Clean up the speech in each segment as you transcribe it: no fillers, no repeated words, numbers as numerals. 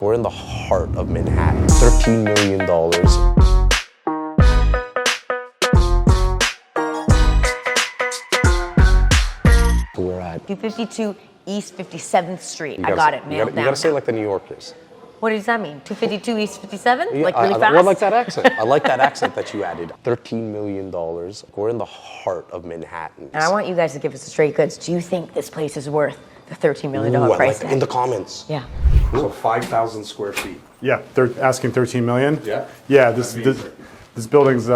We're in the heart of Manhattan. $13 million. We're at. 252 East 57th Street. I got it nailed down. You gotta say it like the New Yorkers. What does that mean? 252 East 57th? Yeah, like really fast? I like that accent. I like that accent that you added. $13 million. We're in the heart of Manhattan. And I want you guys to give us the straight goods. Do you think this place is worth the $13 million price tag? In the comments. Yeah. So 5,000 square feet. Yeah, they're asking 13 million. Yeah? Yeah, this building's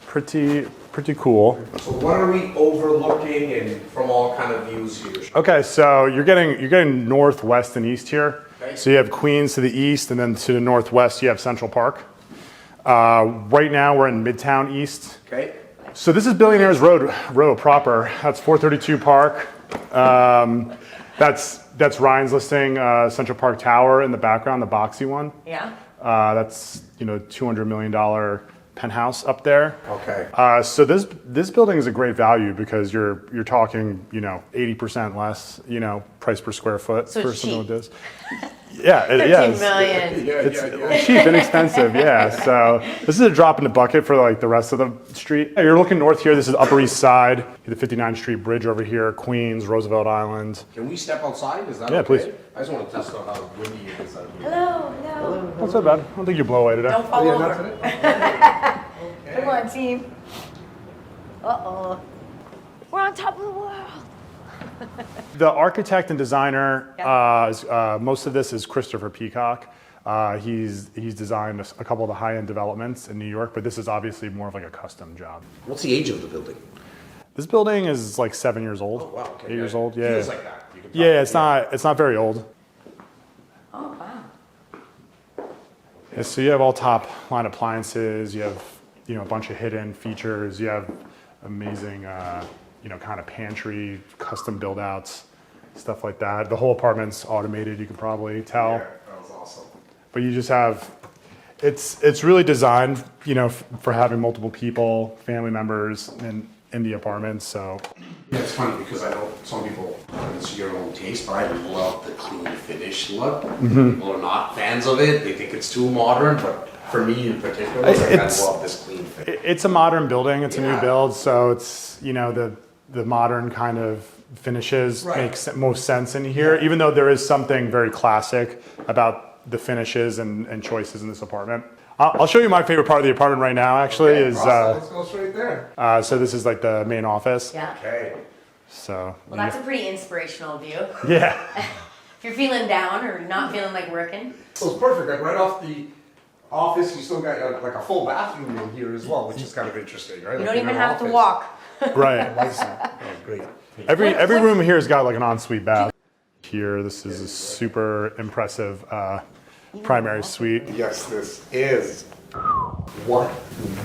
pretty cool. So what are we overlooking and from all kind of views here? Okay, so you're getting northwest and east here. Okay. So you have Queens to the east, and then to the northwest you have Central Park. Right now we're in Midtown East. Okay. So this is Billionaires Row proper. That's 432 Park. That's Ryan's listing, Central Park Tower in the background, the boxy one. Yeah? That's $200 million penthouse up there. Okay. So this building is a great value because you're talking 80% less price per square foot So for it's something cheap. like this. Yeah, 13 million. It's cheap, inexpensive. Yeah. So this is a drop in the bucket for like the rest of the street. You're looking north here. This is Upper East Side, the 59th Street Bridge over here, Queens, Roosevelt Island. Can we step outside? Is that Yeah, okay? please. I just want to test out how windy it is out here. Hello. Not so bad. I don't think you blow away today. Don't fall Yeah, over. that's it. Come on, team. Uh-oh. We're on top of the world. The architect and designer, most of this is Christopher Peacock. He's designed a couple of the high-end developments in New York, but this is obviously more of like a custom job. What's the age of the building? This building is like 7 years old. Oh, wow. Okay. 8 years old. Yeah. Feels like that. You can tell. Yeah, it's not very old. Oh, wow. Yeah, so you have all top line appliances. You have a bunch of hidden features. You have amazing kind of pantry, custom build outs, stuff like that. The whole apartment's automated, you can probably tell. Yeah, that was awesome. But you just have, it's really designed, for having multiple people, family members in the apartment. So Yeah, it's funny because I know some people, it's your own taste, but I love the clean finish look. People are not fans of it. They think it's too modern, but for me in particular, I love this clean finish. it's a modern building. It's a new Yeah. build. So it's, the modern kind of finishes Right. makes most sense in here, even though there is something very classic about the finishes and choices in this apartment. I'll show you my favorite part of the apartment right now, actually, is, Let's go straight there. so this is like the main office. Yeah. Okay. So, Well, that's a pretty inspirational view. yeah. If you're feeling down or not feeling like working. So it's perfect. Like right off the office, you still got like a full bathroom in here as well, which is kind of interesting, right? You Like don't in even an have to office. walk. Right. Oh, great. Every room here has got like an ensuite bath. Here, this is a super impressive primary suite. Yes, this is what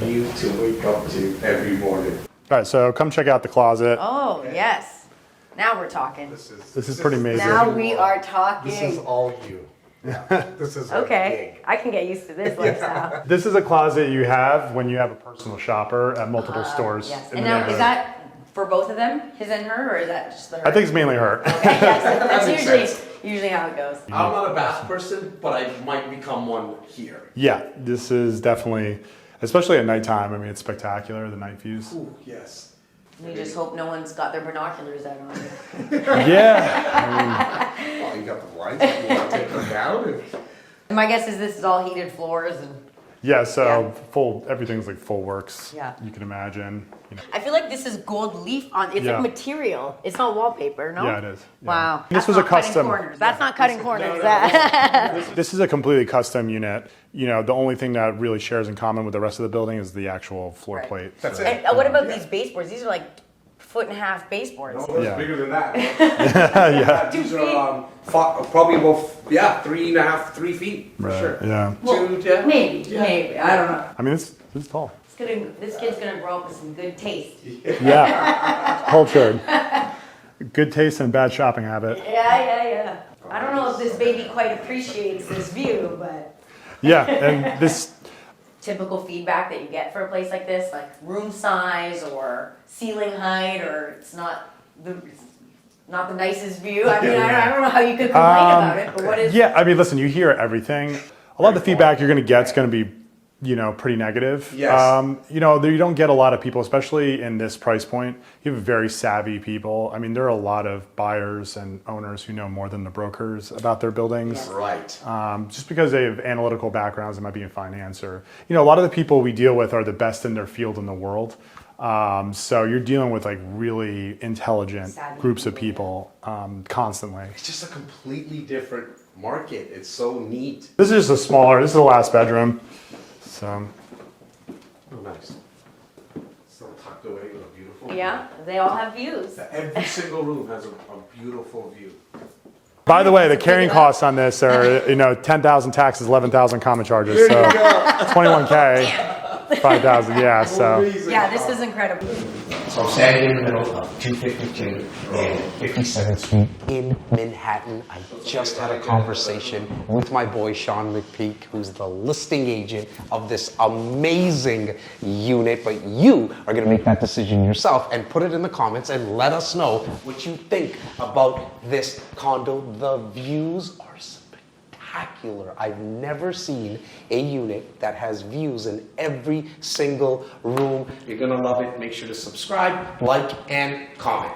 you to wake up to every morning. All right, so come check out the closet. Oh, yes. Now we're talking. This is pretty amazing. Now we are talking. This is all you. Yeah, this is Okay, I can get used to this lifestyle. This is a closet you have when you have a personal shopper at multiple stores. Yes. in And the now, is neighborhood. that for both of them, his and her, or is that just the her? I think it's mainly her. Yes, that's makes usually how it goes. I'm not a bath person, but I might become one here. Yeah, this is definitely, especially at nighttime. I mean, it's spectacular, the night views. Ooh, yes. We just hope no one's got their binoculars out on you. Yeah, Well, you got the blinds. You want to take them down? My guess is this is all heated floors, and yeah. So Yeah. everything's like full works. Yeah. You can imagine. I feel like this is gold leaf on. It's Yeah. like material. It's not wallpaper, no? Yeah, it is. Yeah. Wow. This That's was a not cutting custom. corners. That's not cutting corners. This is a completely custom unit. The only thing that really shares in common with the rest of the building is the actual floor Right. plate. That's So- it. And what about these baseboards? These are like 1.5 baseboards. No, it's Yeah. bigger than that. Yeah. These are probably about 3.5, 3 feet for Right, sure. yeah. Maybe. I don't know. I mean, this is tall. This kid's gonna grow up with some good taste. Yeah, cultured. Good taste and bad shopping habit. Yeah. I don't know if this baby quite appreciates this view, but Yeah, and this, typical feedback that you get for a place like this, like room size or ceiling height, or it's not the not the nicest view. I mean, I don't know how you could complain about it, but what is? Yeah, I mean, listen, you hear everything. A lot of the feedback you're going to get is going to be, pretty negative. Yes. You don't get a lot of people, especially in this price point. You have very savvy people. I mean, there are a lot of buyers and owners who know more than the brokers about their buildings. Right. Just because they have analytical backgrounds, it might be in finance or, a lot of the people we deal with are the best in their field in the world. So you're dealing with like really intelligent Savvy groups of people, people constantly. It's just a completely different market. It's so neat. This is just this is the last bedroom. So Oh, nice. Still tucked away with a beautiful Yeah, they all have views. Every single room has a beautiful view. by the way, the carrying costs on this are, 10,000 taxes, 11,000 common charges. So 21K, 5,000. Yeah. So Yeah, this is incredible. So I'm standing in the middle of 252 and 57th Street In Manhattan, I just had a conversation with my boy Sean McPeak, who's the listing agent of this amazing unit. But you are going to make that decision yourself and put it in the comments and let us know what you think about this condo. The views are spectacular. I've never seen a unit that has views in every single room. You're going to love it. Make sure to subscribe, like, and comment.